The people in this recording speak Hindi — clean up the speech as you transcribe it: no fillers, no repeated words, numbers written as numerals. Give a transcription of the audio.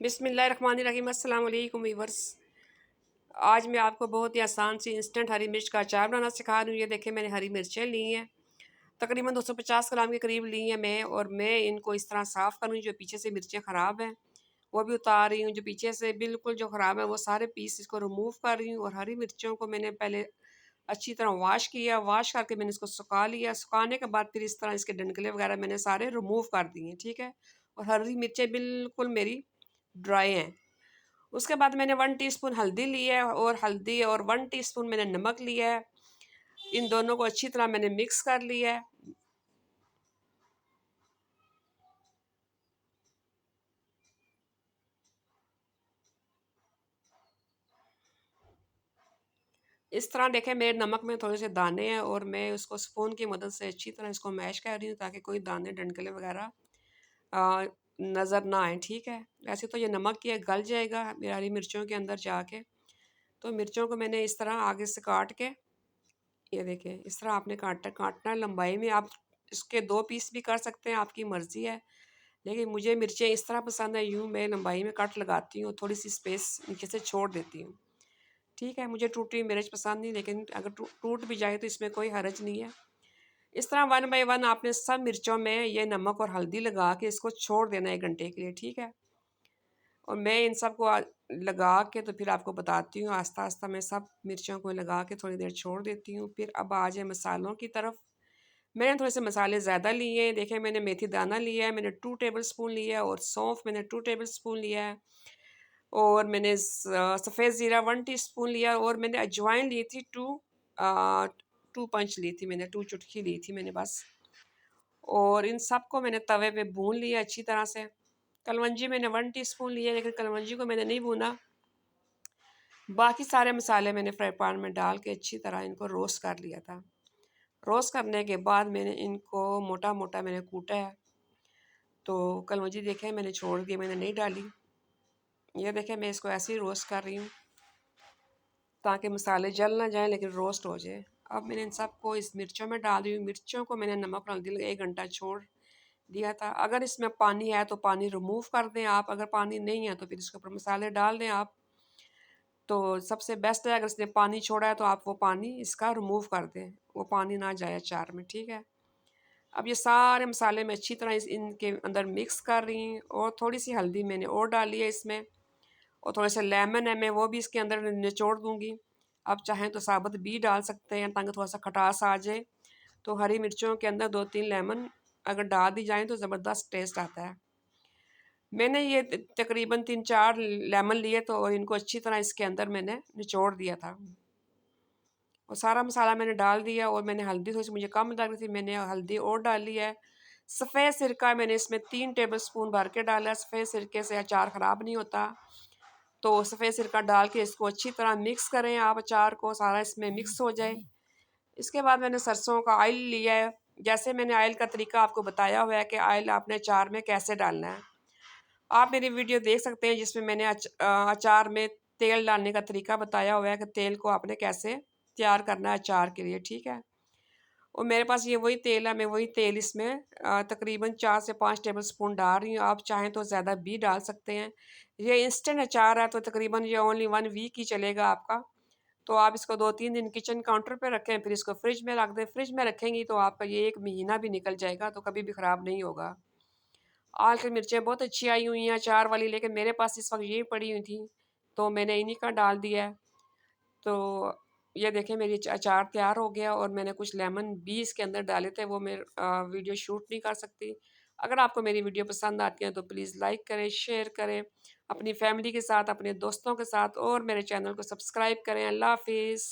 बिस्मिल्लाहिर्रहमानिर्रहीम। अस्सलाम वालेकुम वीवर्स। आज मैं आपको बहुत ही आसान सी इंस्टेंट हरी मिर्च का अचार बनाना सिखा रही हूँ। ये देखें, मैंने हरी मिर्चें ली हैं, तकरीबन 250 ग्राम के करीब ली हैं मैं। और मैं इनको इस तरह साफ़ करूँगी। जो पीछे से मिर्चें ख़राब हैं वो भी उतार रही हूँ। जो पीछे से बिल्कुल जो ख़राब है वो सारे पीस इसको रिमूव कर रही हूँ। और हरी मिर्चों को मैंने पहले अच्छी तरह वॉश किया। वॉश करके मैंने इसको सुखा लिया। सुखाने के बाद फिर इस तरह इसके डंठले वगैरह मैंने सारे रिमूव कर दिए, ठीक है। और हरी मिर्चें बिल्कुल मेरी ड्राई हैं। उसके बाद मैंने 1 टीस्पून हल्दी ली है, और हल्दी और 1 टीस्पून मैंने नमक लिया है। इन दोनों को अच्छी तरह मैंने मिक्स कर लिया है। इस तरह देखें, मेरे नमक में थोड़े से दाने हैं और मैं उसको स्पून की मदद से अच्छी तरह इसको मैश कर रही हूँ ताकि कोई दाने डंठले वगैरह नज़र ना आए, ठीक है। वैसे तो ये नमक ही है, गल जाएगा मेरी हरी मिर्चों के अंदर जाके। तो मिर्चों को मैंने इस तरह आगे से काट के, ये देखें, इस तरह आपने काटना है लंबाई में। आप इसके 2 पीस भी कर सकते हैं, आपकी मर्ज़ी है। लेकिन मुझे मिर्चें इस तरह पसंद है, यूँ मैं लंबाई में कट लगाती हूँ, थोड़ी सी स्पेस नीचे से छोड़ देती हूँ, ठीक है। मुझे टूटी हुई मिर्च पसंद नहीं, लेकिन अगर टूट भी जाए तो इसमें कोई हर्ज नहीं है। इस तरह 1 बाय 1 आपने सब मिर्चों में ये नमक और हल्दी लगा के इसको छोड़ देना 1 घंटे के लिए, ठीक है। और मैं इन सब को लगा के तो फिर आपको बताती हूँ। आस्ता आस्ता मैं सब मिर्चों को लगा के थोड़ी देर छोड़ देती हूँ। फिर अब आ जाए मसालों की तरफ। मैंने थोड़े से मसाले ज़्यादा लिए हैं। देखें, मैंने मेथी दाना लिया है, मैंने 2 टेबल स्पून लिया है, और सौंफ मैंने 2 टेबल स्पून लिया है। और मैंने सफ़ेद ज़ीरा 1 टीस्पून लिया, और मैंने अजवाइन ली थी 2 पंच ली थी मैंने, 2 चुटकी ली थी मैंने बस। और इन सब को मैंने तवे पे भून लिया अच्छी तरह से। कलवंजी मैंने 1 टीस्पून लिया, लेकिन कलवंजी को मैंने नहीं भूना। बाकी सारे मसाले मैंने फ्राई पैन में डाल के अच्छी तरह इनको रोस्ट कर लिया था। रोस्ट करने के बाद मैंने इनको मोटा मोटा मैंने कूटा है। तो कलौंजी देखें मैंने छोड़ दी, मैंने नहीं डाली। ये देखें, मैं इसको ऐसे ही रोस्ट कर रही हूँ ताकि मसाले जल ना जाएं लेकिन रोस्ट हो जाए। अब मैंने इन सब को इस मिर्चों में डाल दी हूँ। मिर्चों को मैंने नमक और हल्दी लगा 1 घंटा छोड़ दिया था। अगर इसमें पानी है तो पानी रिमूव कर दें आप, अगर पानी नहीं है तो फिर इसके ऊपर मसाले डाल दें आप। तो सबसे बेस्ट है, अगर इसने पानी छोड़ा है तो आप वो पानी इसका रिमूव कर दें, वो पानी ना जाए अचार में, ठीक है। अब ये सारे मसाले मैं अच्छी तरह इनके अंदर मिक्स कर रही हूँ। और थोड़ी सी हल्दी मैंने और डाली है इसमें, और थोड़े से लेमन है, मैं वो भी इसके अंदर निचोड़ दूँगी। आप चाहें तो साबुत भी डाल सकते हैं ताकि थोड़ा सा खटास आ जाए। तो हरी मिर्चों के अंदर 2-3 लेमन अगर डाल दी जाए तो ज़बरदस्त टेस्ट आता है। मैंने ये तकरीबन 3-4 लेमन लिए, तो और इनको अच्छी तरह इसके अंदर मैंने निचोड़ दिया था। और सारा मसाला मैंने डाल दिया, और मैंने हल्दी थोड़ी सी मुझे कम लग रही थी, मैंने हल्दी और डाली है। सफ़ेद सिरका मैंने इसमें 3 टेबल स्पून भर के डाला है। सफ़ेद सिरके से अचार ख़राब नहीं होता। तो सफ़ेद सिरका डाल के इसको अच्छी तरह मिक्स करें आप, अचार को सारा इसमें मिक्स हो जाए। इसके बाद मैंने सरसों का ऑयल लिया है। जैसे मैंने ऑयल का तरीका आपको बताया हुआ है कि ऑयल आपने अचार में कैसे डालना है। आप मेरी वीडियो देख सकते हैं जिसमें मैंने अचार में तेल डालने का तरीका बताया हुआ है कि तेल को आपने कैसे तैयार करना है अचार के लिए, ठीक है। और मेरे पास ये वही तेल है, मैं वही तेल इसमें तकरीबन 4 से 5 टेबल स्पून डाल रही हूँ। आप चाहें तो ज़्यादा भी डाल सकते हैं। ये इंस्टेंट अचार है तो तकरीबन ये ओनली 1 वीक ही चलेगा आपका। तो आप इसको 2-3 दिन किचन काउंटर पे रखें, फिर इसको फ्रिज में रख दें। फ्रिज में रखेंगी तो आपका ये 1 महीना भी निकल जाएगा, तो कभी भी ख़राब नहीं होगा। आल की मिर्चें बहुत अच्छी आई हुई हैं अचार वाली, लेकिन मेरे पास इस वक्त यही पड़ी हुई थी, तो मैंने इन्हीं का डाल दिया है। तो ये देखें, मेरी अचार तैयार हो गया। और मैंने कुछ लेमन भी इसके अंदर डाले थे, वो मैं वीडियो शूट नहीं कर सकती। अगर आपको मेरी वीडियो पसंद आती है तो प्लीज़ लाइक करें, शेयर करें अपनी फैमिली के साथ, अपने दोस्तों के साथ, और मेरे चैनल को सब्सक्राइब करें। अल्लाह हाफिज़।